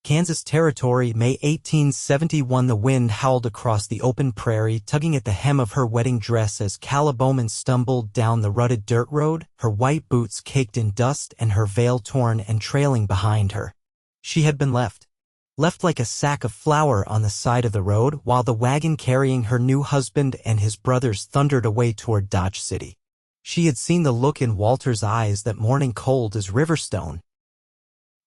Kansas Territory, May 1871. The wind howled across the open prairie, tugging at the hem of her wedding dress as Calla Beauman stumbled down the rutted dirt road, her white boots caked in dust and her veil torn and trailing behind her. She had been left like a sack of flour on the side of the road, while the wagon carrying her new husband and his brothers thundered away toward Dodge City. She had seen the look in Walter's eyes that morning, cold as riverstone.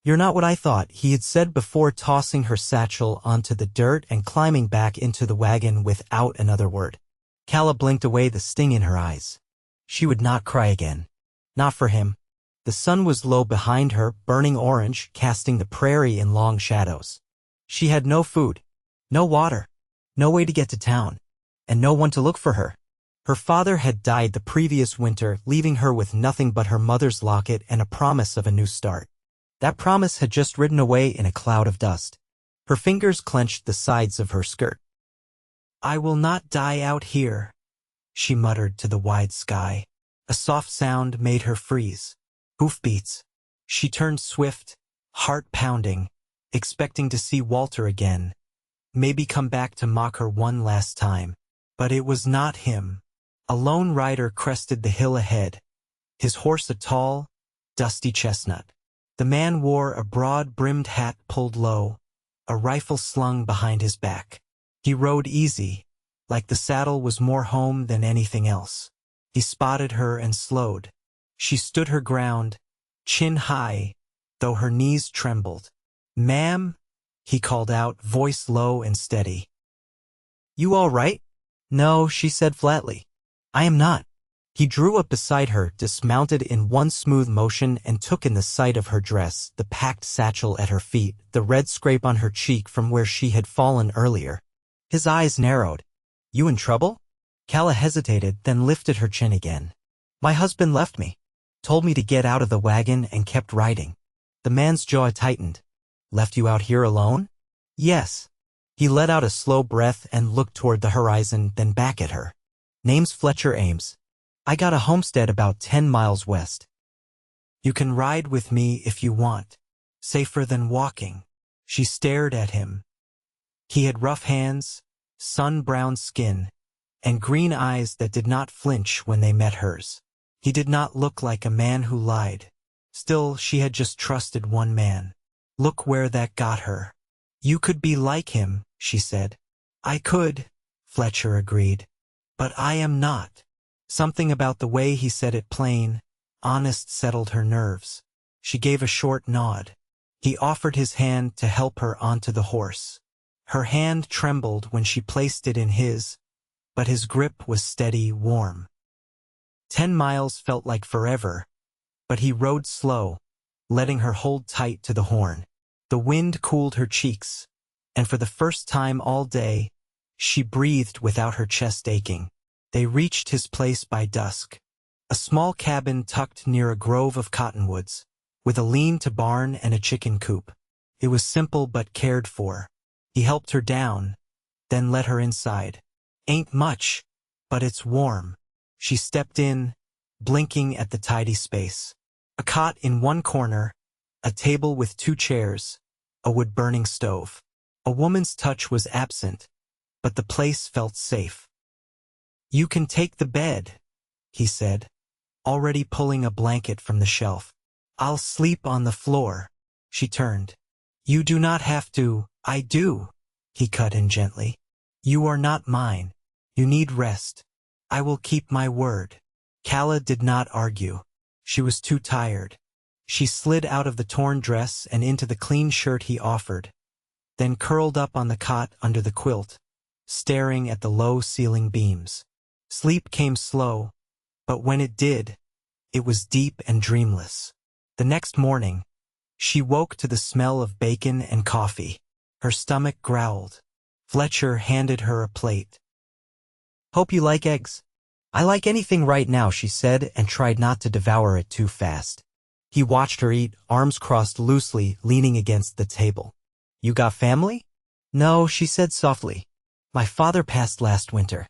"You're not what I thought," he had said before tossing her satchel onto the dirt and climbing back into the wagon without another word. Calla blinked away the sting in her eyes. She would not cry again. Not for him. The sun was low behind her, burning orange, casting the prairie in long shadows. She had no food, no water, no way to get to town, and no one to look for her. Her father had died the previous winter, leaving her with nothing but her mother's locket and a promise of a new start. That promise had just ridden away in a cloud of dust. Her fingers clenched the sides of her skirt. "I will not die out here," she muttered to the wide sky. A soft sound made her freeze. Hoofbeats. She turned swift, heart pounding, expecting to see Walter again, maybe come back to mock her one last time. But it was not him. A lone rider crested the hill ahead, his horse a tall, dusty chestnut. The man wore a broad-brimmed hat pulled low, a rifle slung behind his back. He rode easy, like the saddle was more home than anything else. He spotted her and slowed. She stood her ground, chin high, though her knees trembled. "Ma'am," he called out, voice low and steady. "You all right?" "No," she said flatly. "I am not." He drew up beside her, dismounted in one smooth motion, and took in the sight of her dress, the packed satchel at her feet, the red scrape on her cheek from where she had fallen earlier. His eyes narrowed. "You in trouble?" Calla hesitated, then lifted her chin again. "My husband left me, told me to get out of the wagon, and kept riding." The man's jaw tightened. "Left you out here alone?" "Yes." He let out a slow breath and looked toward the horizon, then back at her. "Name's Fletcher Ames. I got a homestead about 10 miles west. You can ride with me if you want. Safer than walking." She stared at him. He had rough hands, sun-browned skin, and green eyes that did not flinch when they met hers. He did not look like a man who lied. Still, she had just trusted one man. Look where that got her. "You could be like him," she said. "I could," Fletcher agreed. "But I am not." Something about the way he said it plain, honest, settled her nerves. She gave a short nod. He offered his hand to help her onto the horse. Her hand trembled when she placed it in his, but his grip was steady, warm. 10 miles felt like forever, but he rode slow, letting her hold tight to the horn. The wind cooled her cheeks, and for the first time all day, she breathed without her chest aching. They reached his place by dusk, a small cabin tucked near a grove of cottonwoods, with a lean-to barn and a chicken coop. It was simple but cared for. He helped her down, then let her inside. "Ain't much, but it's warm." She stepped in, blinking at the tidy space. A cot in one corner, a table with 2 chairs, a wood-burning stove. A woman's touch was absent, but the place felt safe. "You can take the bed," he said, already pulling a blanket from the shelf. "I'll sleep on the floor." She turned. "You do not have to." "I do," he cut in gently. "You are not mine. You need rest. I will keep my word." Calla did not argue. She was too tired. She slid out of the torn dress and into the clean shirt he offered, then curled up on the cot under the quilt, staring at the low ceiling beams. Sleep came slow, but when it did, it was deep and dreamless. The next morning, she woke to the smell of bacon and coffee. Her stomach growled. Fletcher handed her a plate. "Hope you like eggs." "I like anything right now," she said, and tried not to devour it too fast. He watched her eat, arms crossed loosely, leaning against the table. "You got family?" "No," she said softly. "My father passed last winter.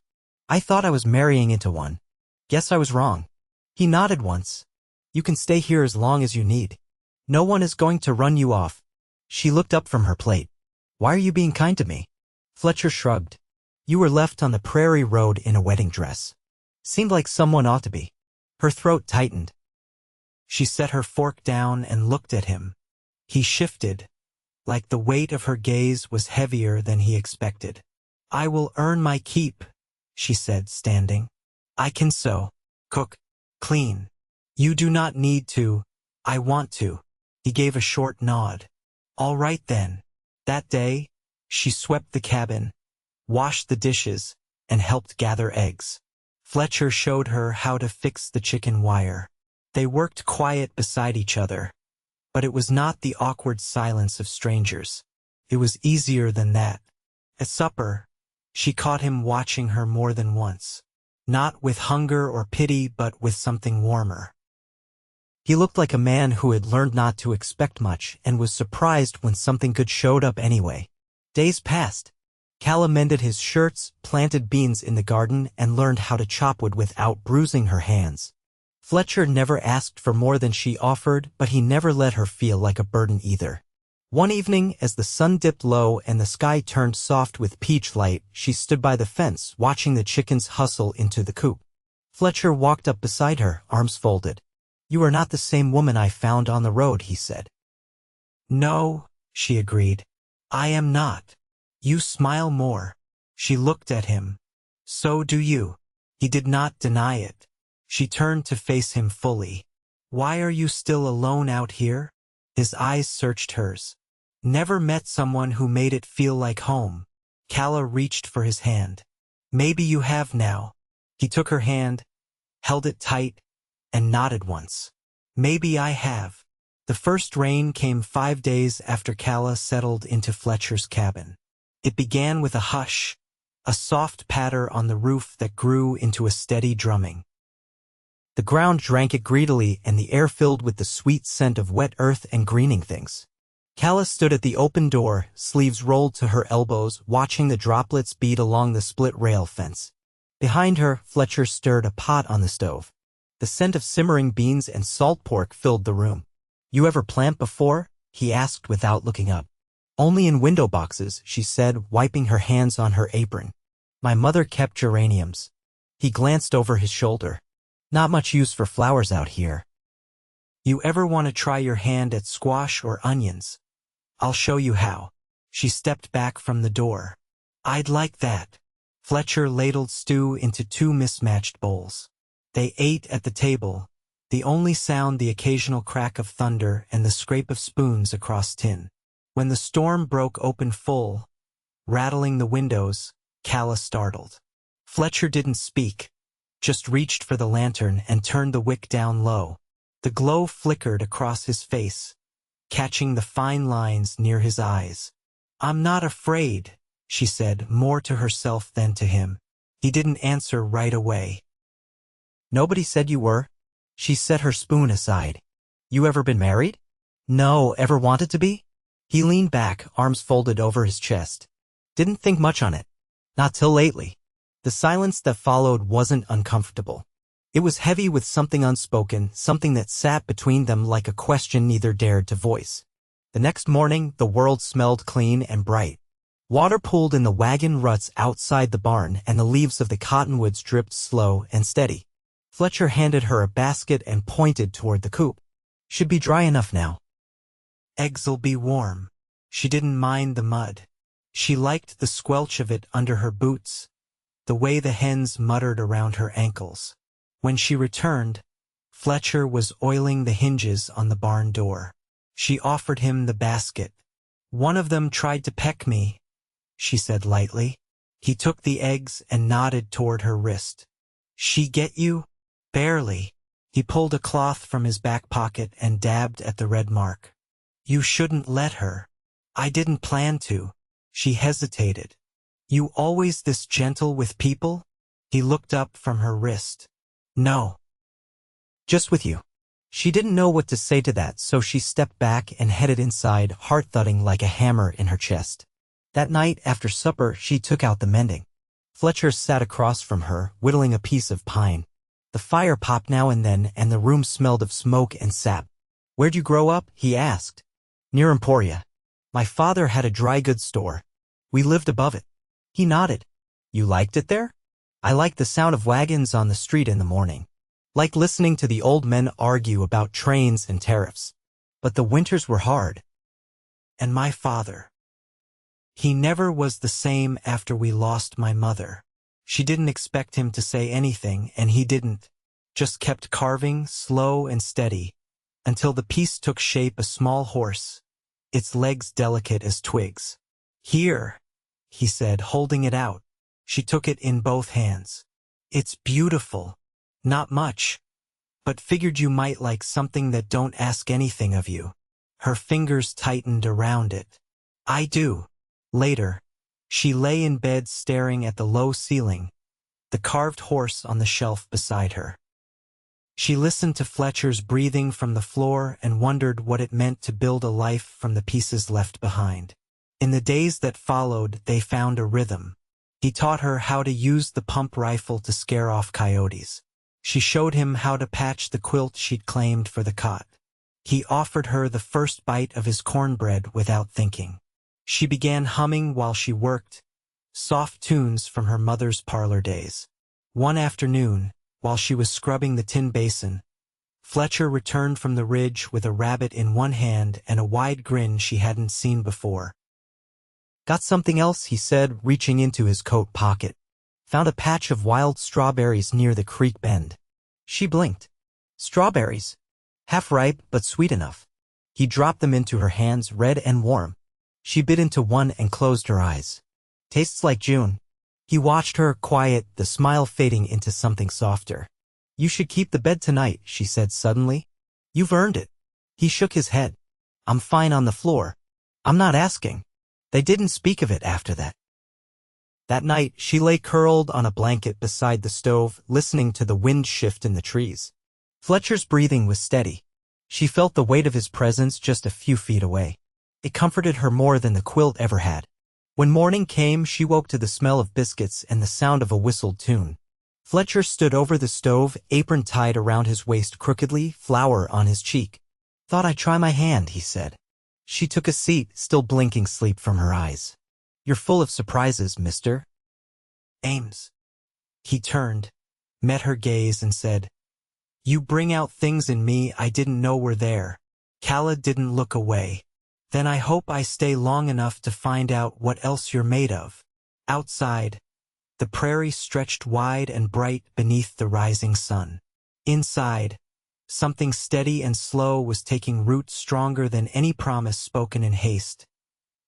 I thought I was marrying into one. Guess I was wrong." He nodded once. "You can stay here as long as you need. No one is going to run you off." She looked up from her plate. "Why are you being kind to me?" Fletcher shrugged. "You were left on the Prairie Road in a wedding dress. Seemed like someone ought to be." Her throat tightened. She set her fork down and looked at him. He shifted, like the weight of her gaze was heavier than he expected. "I will earn my keep," she said, standing. "I can sew, cook, clean. You do not need to. I want to." He gave a short nod. "All right then." That day, she swept the cabin, washed the dishes, and helped gather eggs. Fletcher showed her how to fix the chicken wire. They worked quiet beside each other, but it was not the awkward silence of strangers. It was easier than that. At supper, she caught him watching her more than once, not with hunger or pity but with something warmer. He looked like a man who had learned not to expect much and was surprised when something good showed up anyway. Days passed. Calla mended his shirts, planted beans in the garden, and learned how to chop wood without bruising her hands. Fletcher never asked for more than she offered, but he never let her feel like a burden either. One evening, as the sun dipped low and the sky turned soft with peach light, she stood by the fence, watching the chickens hustle into the coop. Fletcher walked up beside her, arms folded. "You are not the same woman I found on the road," he said. "No," she agreed. "I am not. You smile more." She looked at him. "So do you." He did not deny it. She turned to face him fully. "Why are you still alone out here?" His eyes searched hers. "Never met someone who made it feel like home." Calla reached for his hand. "Maybe you have now." He took her hand, held it tight, and nodded once. "Maybe I have." The first rain came 5 days after Calla settled into Fletcher's cabin. It began with a hush, a soft patter on the roof that grew into a steady drumming. The ground drank it greedily, and the air filled with the sweet scent of wet earth and greening things. Calla stood at the open door, sleeves rolled to her elbows, watching the droplets beat along the split rail fence. Behind her, Fletcher stirred a pot on the stove. The scent of simmering beans and salt pork filled the room. "You ever plant before?" he asked without looking up. "Only in window boxes," she said, wiping her hands on her apron. "My mother kept geraniums." He glanced over his shoulder. "Not much use for flowers out here." "You ever want to try your hand at squash or onions? I'll show you how." She stepped back from the door. "I'd like that." Fletcher ladled stew into 2 mismatched bowls. They ate at the table, the only sound the occasional crack of thunder and the scrape of spoons across tin. When the storm broke open full, rattling the windows, Calla startled. Fletcher didn't speak, just reached for the lantern and turned the wick down low. The glow flickered across his face, catching the fine lines near his eyes. "I'm not afraid," she said, more to herself than to him. He didn't answer right away. "Nobody said you were." She set her spoon aside. "You ever been married?" "No, ever wanted to be?" He leaned back, arms folded over his chest. "Didn't think much on it. Not till lately." The silence that followed wasn't uncomfortable. It was heavy with something unspoken, something that sat between them like a question neither dared to voice. The next morning, the world smelled clean and bright. Water pooled in the wagon ruts outside the barn, and the leaves of the cottonwoods dripped slow and steady. Fletcher handed her a basket and pointed toward the coop. "Should be dry enough now." "Eggs'll be warm." She didn't mind the mud. She liked the squelch of it under her boots, the way the hens muttered around her ankles. When she returned, Fletcher was oiling the hinges on the barn door. She offered him the basket. "One of them tried to peck me," she said lightly. He took the eggs and nodded toward her wrist. "She get you?" "Barely." He pulled a cloth from his back pocket and dabbed at the red mark. "You shouldn't let her." "I didn't plan to." She hesitated. "You always this gentle with people?" He looked up from her wrist. "No. Just with you." She didn't know what to say to that, so she stepped back and headed inside, heart thudding like a hammer in her chest. That night, after supper, she took out the mending. Fletcher sat across from her, whittling a piece of pine. The fire popped now and then, and the room smelled of smoke and sap. "Where'd you grow up?" he asked. "Near Emporia." My father had a dry goods store. We lived above it. He nodded. You liked it there? I liked the sound of wagons on the street in the morning. Like listening to the old men argue about trains and tariffs. But the winters were hard. And my father. He never was the same after we lost my mother. She didn't expect him to say anything, and he didn't. Just kept carving, slow and steady, until the piece took shape a small horse, its legs delicate as twigs. Here, he said, holding it out. She took it in both hands. It's beautiful. Not much. But figured you might like something that don't ask anything of you. Her fingers tightened around it. I do. Later, she lay in bed staring at the low ceiling, the carved horse on the shelf beside her. She listened to Fletcher's breathing from the floor and wondered what it meant to build a life from the pieces left behind. In the days that followed, they found a rhythm. He taught her how to use the pump rifle to scare off coyotes. She showed him how to patch the quilt she'd claimed for the cot. He offered her the first bite of his cornbread without thinking. She began humming while she worked, soft tunes from her mother's parlor days. One afternoon, while she was scrubbing the tin basin, Fletcher returned from the ridge with a rabbit in one hand and a wide grin she hadn't seen before. Got something else, he said, reaching into his coat pocket. Found a patch of wild strawberries near the creek bend. She blinked. Strawberries. Half ripe, but sweet enough. He dropped them into her hands, red and warm. She bit into one and closed her eyes. Tastes like June. He watched her, quiet, the smile fading into something softer. You should keep the bed tonight, she said suddenly. You've earned it. He shook his head. I'm fine on the floor. I'm not asking. They didn't speak of it after that. That night, she lay curled on a blanket beside the stove, listening to the wind shift in the trees. Fletcher's breathing was steady. She felt the weight of his presence just a few feet away. It comforted her more than the quilt ever had. When morning came, she woke to the smell of biscuits and the sound of a whistled tune. Fletcher stood over the stove, apron tied around his waist crookedly, flour on his cheek. Thought I'd try my hand, he said. She took a seat, still blinking sleep from her eyes. You're full of surprises, Mr. Ames. He turned, met her gaze and said, You bring out things in me I didn't know were there. Calla didn't look away. Then I hope I stay long enough to find out what else you're made of. Outside, the prairie stretched wide and bright beneath the rising sun. Inside, something steady and slow was taking root, stronger than any promise spoken in haste,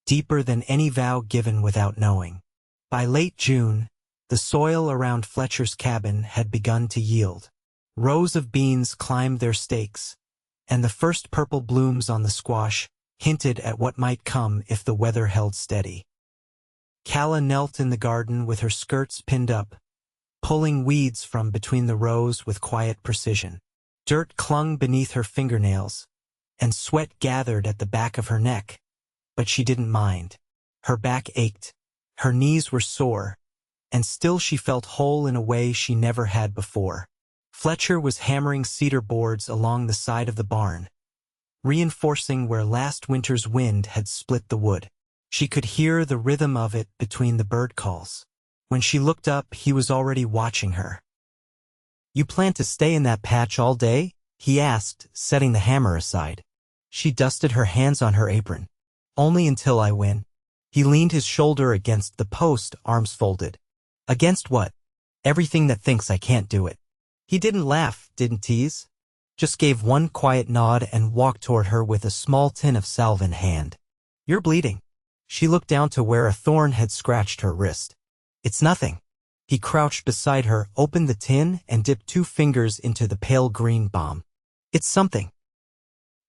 deeper than any vow given without knowing. By late June, the soil around Fletcher's cabin had begun to yield. Rows of beans climbed their stakes, and the first purple blooms on the squash hinted at what might come if the weather held steady. Calla knelt in the garden with her skirts pinned up, pulling weeds from between the rows with quiet precision. Dirt clung beneath her fingernails, and sweat gathered at the back of her neck, but she didn't mind. Her back ached, her knees were sore, and still she felt whole in a way she never had before. Fletcher was hammering cedar boards along the side of the barn, reinforcing where last winter's wind had split the wood. She could hear the rhythm of it between the bird calls. When she looked up, he was already watching her. You plan to stay in that patch all day? He asked, setting the hammer aside. She dusted her hands on her apron. Only until I win. He leaned his shoulder against the post, arms folded. Against what? Everything that thinks I can't do it. He didn't laugh, didn't tease. Just gave one quiet nod and walked toward her with a small tin of salve in hand. You're bleeding. She looked down to where a thorn had scratched her wrist. It's nothing. He crouched beside her, opened the tin, and dipped 2 fingers into the pale green balm. It's something.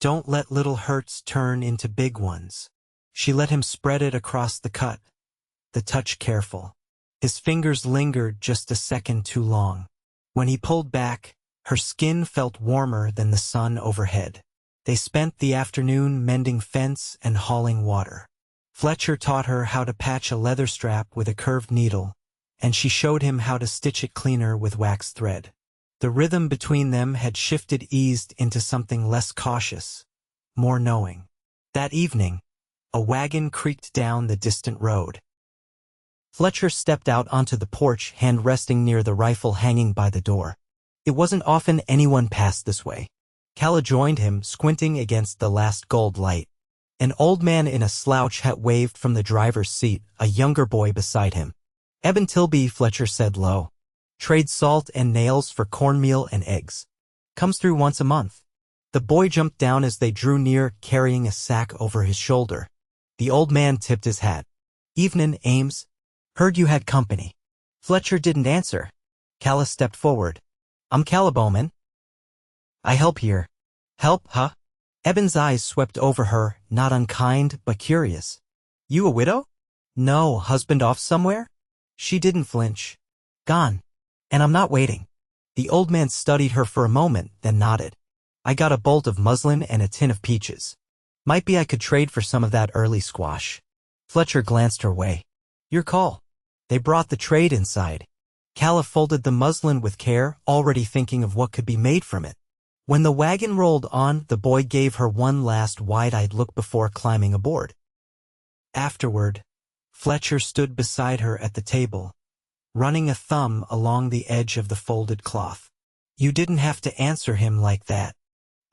Don't let little hurts turn into big ones. She let him spread it across the cut, the touch careful. His fingers lingered just a second too long. When he pulled back, her skin felt warmer than the sun overhead. They spent the afternoon mending fence and hauling water. Fletcher taught her how to patch a leather strap with a curved needle, and she showed him how to stitch it cleaner with wax thread. The rhythm between them had shifted, eased into something less cautious, more knowing. That evening, A wagon creaked down the distant road. Fletcher stepped out onto the porch, hand resting near the rifle hanging by the door. It wasn't often anyone passed this way. Calla joined him, squinting against the last gold light. An old man in a slouch hat waved from the driver's seat, a younger boy beside him. "Eben Tilby," Fletcher said low. "Trade salt and nails for cornmeal and eggs. Comes through once a month." The boy jumped down as they drew near, carrying a sack over his shoulder. The old man tipped his hat. "Evenin', Ames. Heard you had company." Fletcher didn't answer. Calla stepped forward. "I'm Calla Beauman. I help here." "Help, huh?" Eben's eyes swept over her, not unkind, but curious. "You a widow?" "No, husband off somewhere?" She didn't flinch. "Gone. And I'm not waiting." The old man studied her for a moment, then nodded. "I got a bolt of muslin and a tin of peaches. Might be I could trade for some of that early squash." Fletcher glanced her way. "Your call." They brought the trade inside. Calla folded the muslin with care, already thinking of what could be made from it. When the wagon rolled on, the boy gave her one last wide-eyed look before climbing aboard. Afterward, Fletcher stood beside her at the table, running a thumb along the edge of the folded cloth. "You didn't have to answer him like that."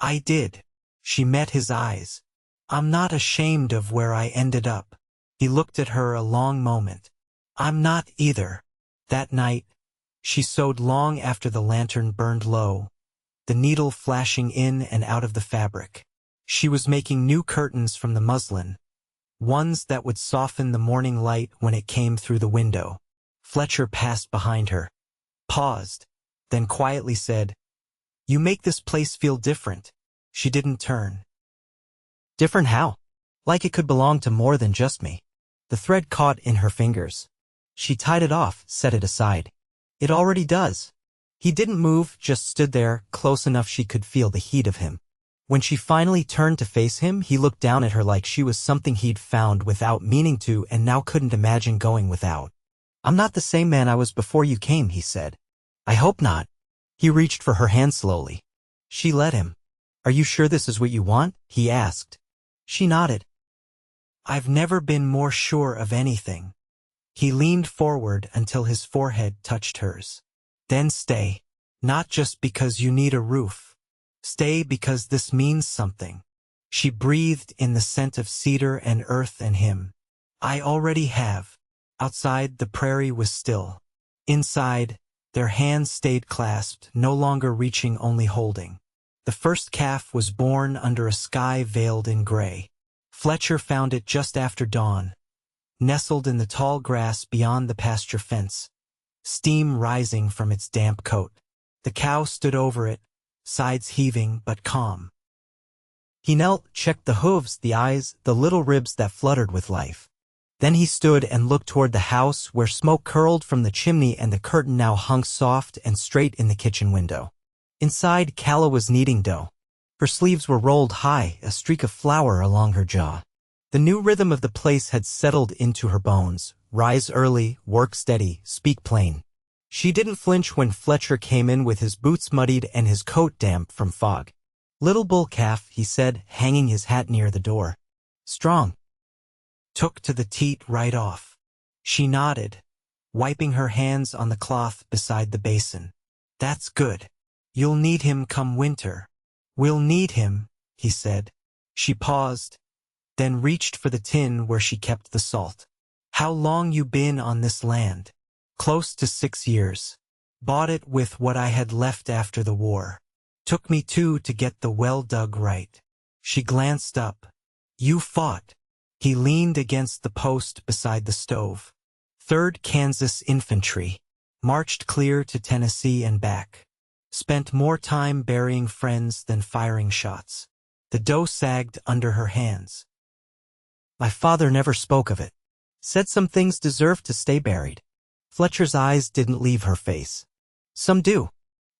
"I did." She met his eyes. "I'm not ashamed of where I ended up." He looked at her a long moment. "I'm not either." That night, she sewed long after the lantern burned low, the needle flashing in and out of the fabric. She was making new curtains from the muslin, ones that would soften the morning light when it came through the window. Fletcher passed behind her, paused, then quietly said, "You make this place feel different." She didn't turn. "Different how?" "Like it could belong to more than just me." The thread caught in her fingers. She tied it off, set it aside. "It already does." He didn't move, just stood there, close enough she could feel the heat of him. When she finally turned to face him, he looked down at her like she was something he'd found without meaning to and now couldn't imagine going without. "I'm not the same man I was before you came," he said. "I hope not." He reached for her hand slowly. She let him. "Are you sure this is what you want?" he asked. She nodded. "I've never been more sure of anything." He leaned forward until his forehead touched hers. "Then stay. Not just because you need a roof. Stay because this means something." She breathed in the scent of cedar and earth and him. "I already have." Outside, the prairie was still. Inside, their hands stayed clasped, no longer reaching, only holding. The first calf was born under a sky veiled in gray. Fletcher found it just after dawn, nestled in the tall grass beyond the pasture fence, steam rising from its damp coat. The cow stood over it, sides heaving but calm. He knelt, checked the hooves, the eyes, the little ribs that fluttered with life. Then he stood and looked toward the house where smoke curled from the chimney and the curtain now hung soft and straight in the kitchen window. Inside, Calla was kneading dough. Her sleeves were rolled high, a streak of flour along her jaw. The new rhythm of the place had settled into her bones. Rise early, work steady, speak plain. She didn't flinch when Fletcher came in with his boots muddied and his coat damp from fog. "Little bull calf," he said, hanging his hat near the door. "Strong." "Took to the teat right off." She nodded, wiping her hands on the cloth beside the basin. "That's good. You'll need him come winter." "We'll need him," he said. She paused, then reached for the tin where she kept the salt. "How long you been on this land?" "Close to 6 years. Bought it with what I had left after the war. Took me 2 to get the well dug right." She glanced up. "You fought." He leaned against the post beside the stove. 3rd Kansas Infantry. Marched clear to Tennessee and back. Spent more time burying friends than firing shots. The dough sagged under her hands. "My father never spoke of it. Said some things deserved to stay buried." Fletcher's eyes didn't leave her face. "Some do,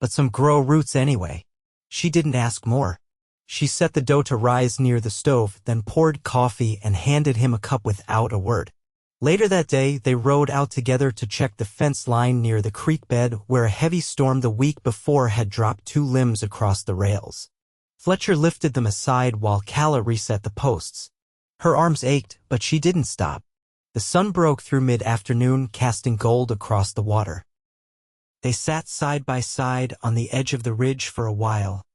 but some grow roots anyway." She didn't ask more. She set the dough to rise near the stove, then poured coffee and handed him a cup without a word. Later that day, they rode out together to check the fence line near the creek bed where a heavy storm the week before had dropped 2 limbs across the rails. Fletcher lifted them aside while Calla reset the posts. Her arms ached, but she didn't stop. The sun broke through mid-afternoon, casting gold across the water. They sat side by side on the edge of the ridge for a while,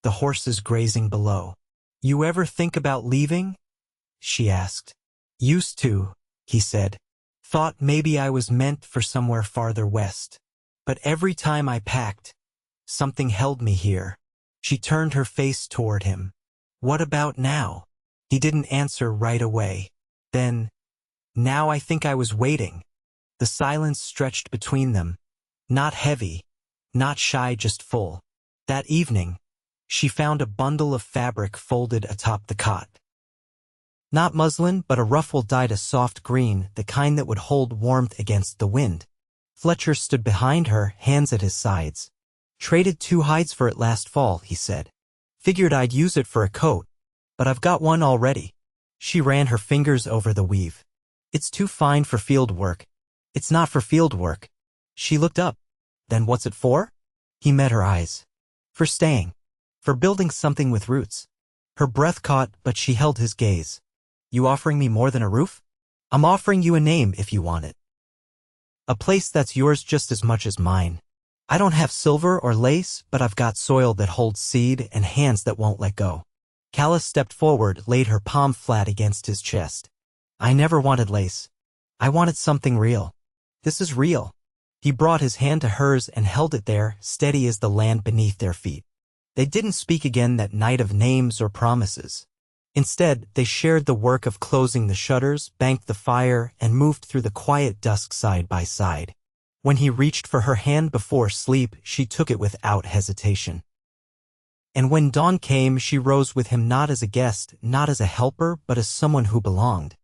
the horses grazing below. "You ever think about leaving?" she asked. "Used to," he said. "Thought maybe I was meant for somewhere farther west. But every time I packed, something held me here." She turned her face toward him. "What about now?" He didn't answer right away. Then, "Now I think I was waiting." The silence stretched between them. Not heavy, not shy, just full. That evening, she found a bundle of fabric folded atop the cot. Not muslin, but a ruffle dyed a soft green, the kind that would hold warmth against the wind. Fletcher stood behind her, hands at his sides. "Traded 2 hides for it last fall," he said. "Figured I'd use it for a coat, but I've got one already." She ran her fingers over the weave. "It's too fine for field work." "It's not for field work." She looked up. "Then what's it for?" He met her eyes. "For staying. For building something with roots." Her breath caught, but she held his gaze. "You offering me more than a roof?" "I'm offering you a name if you want it. A place that's yours just as much as mine. I don't have silver or lace, but I've got soil that holds seed and hands that won't let go." Calla stepped forward, laid her palm flat against his chest. "I never wanted lace. I wanted something real. This is real." He brought his hand to hers and held it there, steady as the land beneath their feet. They didn't speak again that night of names or promises. Instead, they shared the work of closing the shutters, banked the fire, and moved through the quiet dusk side by side. When he reached for her hand before sleep, she took it without hesitation. And when dawn came, she rose with him, not as a guest, not as a helper, but as someone who belonged.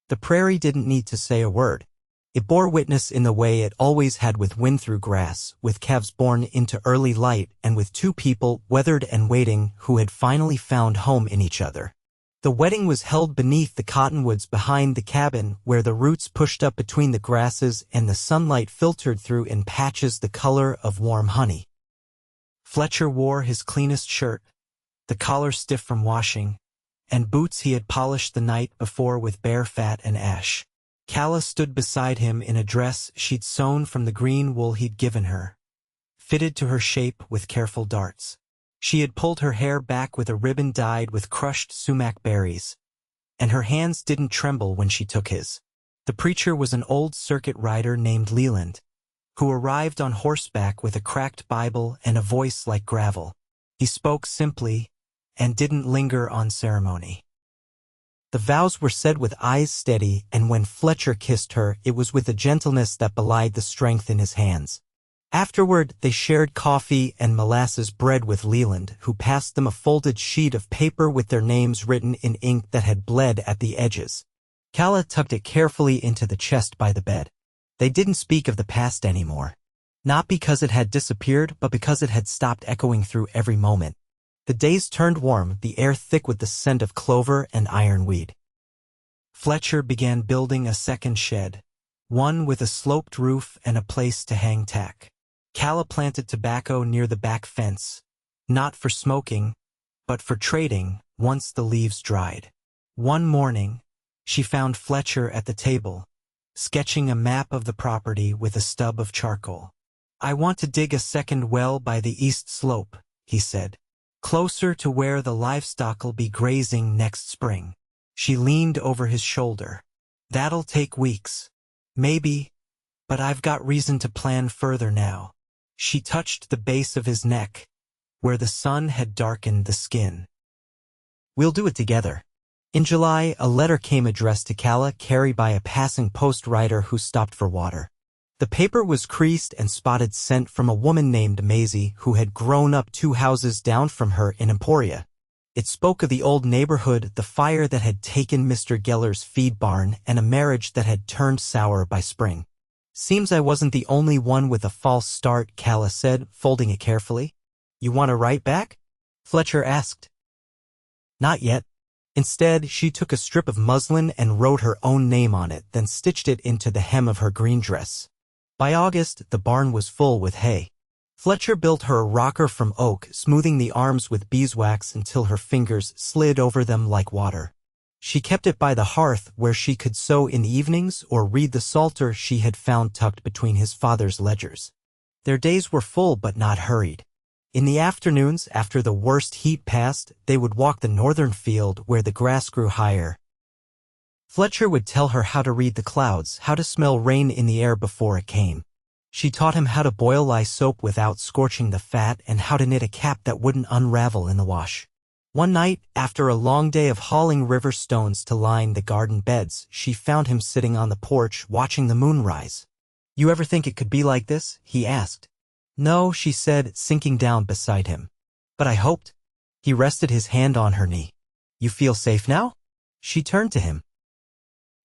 The prairie didn't need to say a word. It bore witness in the way it always had, with wind through grass, with calves born into early light, and with 2 people, weathered and waiting, who had finally found home in each other. The wedding was held beneath the cottonwoods behind the cabin, where the roots pushed up between the grasses and the sunlight filtered through in patches the color of warm honey. Fletcher wore his cleanest shirt, the collar stiff from washing, and boots he had polished the night before with bear fat and ash. Calla stood beside him in a dress she'd sewn from the green wool he'd given her, fitted to her shape with careful darts. She had pulled her hair back with a ribbon dyed with crushed sumac berries, and her hands didn't tremble when she took his. The preacher was an old circuit rider named Leland, who arrived on horseback with a cracked Bible and a voice like gravel. He spoke simply and didn't linger on ceremony. The vows were said with eyes steady, and when Fletcher kissed her, it was with a gentleness that belied the strength in his hands. Afterward, they shared coffee and molasses bread with Leland, who passed them a folded sheet of paper with their names written in ink that had bled at the edges. Calla tucked it carefully into the chest by the bed. They didn't speak of the past anymore. Not because it had disappeared, but because it had stopped echoing through every moment. The days turned warm, the air thick with the scent of clover and ironweed. Fletcher began building a second shed, one with a sloped roof and a place to hang tack. Calla planted tobacco near the back fence, not for smoking, but for trading once the leaves dried. One morning, she found Fletcher at the table, sketching a map of the property with a stub of charcoal. "I want to dig a second well by the east slope," he said, "closer to where the livstock'll be grazing next spring." She leaned over his shoulder. "That'll take weeks. Maybe, but I've got reason to plan further now." She touched the base of his neck, where the sun had darkened the skin. "We'll do it together." In July, a letter came addressed to Calla, carried by a passing post rider who stopped for water. The paper was creased and spotted, sent from a woman named Maisie, who had grown up 2 houses down from her in Emporia. It spoke of the old neighborhood, the fire that had taken Mr. Geller's feed barn, and a marriage that had turned sour by spring. "Seems I wasn't the only one with a false start," Calla said, folding it carefully. "You want to write back?" Fletcher asked. "Not yet." Instead, she took a strip of muslin and wrote her own name on it, then stitched it into the hem of her green dress. By August, the barn was full with hay. Fletcher built her a rocker from oak, smoothing the arms with beeswax until her fingers slid over them like water. She kept it by the hearth where she could sew in the evenings or read the psalter she had found tucked between his father's ledgers. Their days were full but not hurried. In the afternoons, after the worst heat passed, they would walk the northern field where the grass grew higher. Fletcher would tell her how to read the clouds, how to smell rain in the air before it came. She taught him how to boil lye soap without scorching the fat and how to knit a cap that wouldn't unravel in the wash. One night, after a long day of hauling river stones to line the garden beds, she found him sitting on the porch watching the moon rise. "You ever think it could be like this?" he asked. "No," she said, sinking down beside him. "But I hoped." He rested his hand on her knee. "You feel safe now?" She turned to him.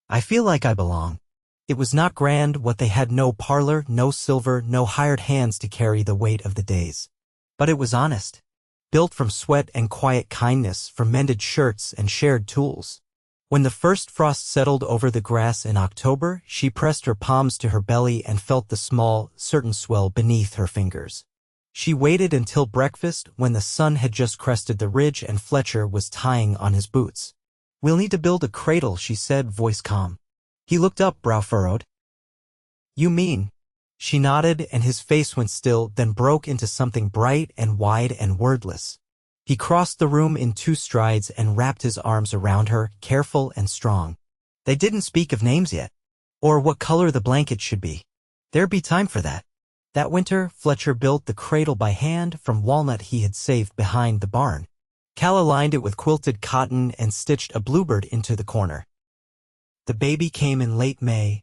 "I feel like I belong." It was not grand what they had, no parlor, no silver, no hired hands to carry the weight of the days. But it was honest, built from sweat and quiet kindness, from mended shirts and shared tools. When the first frost settled over the grass in October, she pressed her palms to her belly and felt the small, certain swell beneath her fingers. She waited until breakfast when the sun had just crested the ridge and Fletcher was tying on his boots. "We'll need to build a cradle," she said, voice calm. He looked up, brow furrowed. "You mean?" She nodded, and his face went still, then broke into something bright and wide and wordless. He crossed the room in 2 strides and wrapped his arms around her, careful and strong. They didn't speak of names yet, or what color the blanket should be. There'd be time for that. That winter, Fletcher built the cradle by hand from walnut he had saved behind the barn. Calla lined it with quilted cotton and stitched a bluebird into the corner. The baby came in late May,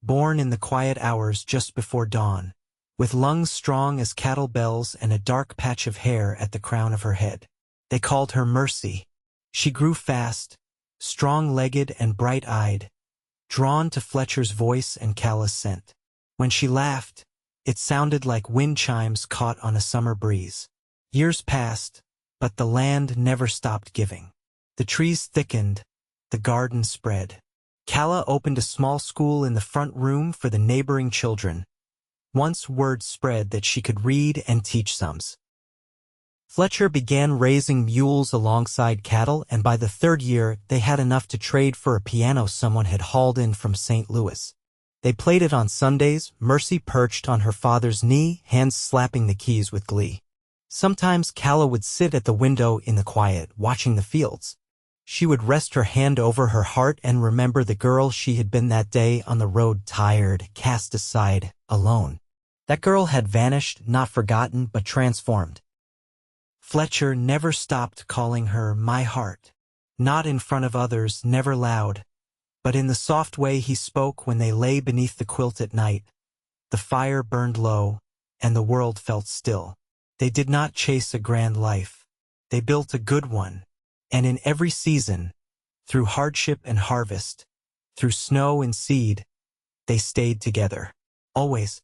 born in the quiet hours just before dawn, with lungs strong as cattle bells and a dark patch of hair at the crown of her head. They called her Mercy. She grew fast, strong-legged and bright-eyed, drawn to Fletcher's voice and Calla's scent. When she laughed, it sounded like wind chimes caught on a summer breeze. Years passed, but the land never stopped giving. The trees thickened, the garden spread. Calla opened a small school in the front room for the neighboring children. Once word spread that she could read and teach sums. Fletcher began raising mules alongside cattle, and by the 3rd year they had enough to trade for a piano someone had hauled in from St. Louis. They played it on Sundays, Mercy perched on her father's knee, hands slapping the keys with glee. Sometimes Calla would sit at the window in the quiet, watching the fields. She would rest her hand over her heart and remember the girl she had been that day on the road, tired, cast aside, alone. That girl had vanished, not forgotten, but transformed. Fletcher never stopped calling her my heart. Not in front of others, never loud, but in the soft way he spoke when they lay beneath the quilt at night. The fire burned low, and the world felt still. They did not chase a grand life. They built a good one. And in every season, through hardship and harvest, through snow and seed, they stayed together. Always.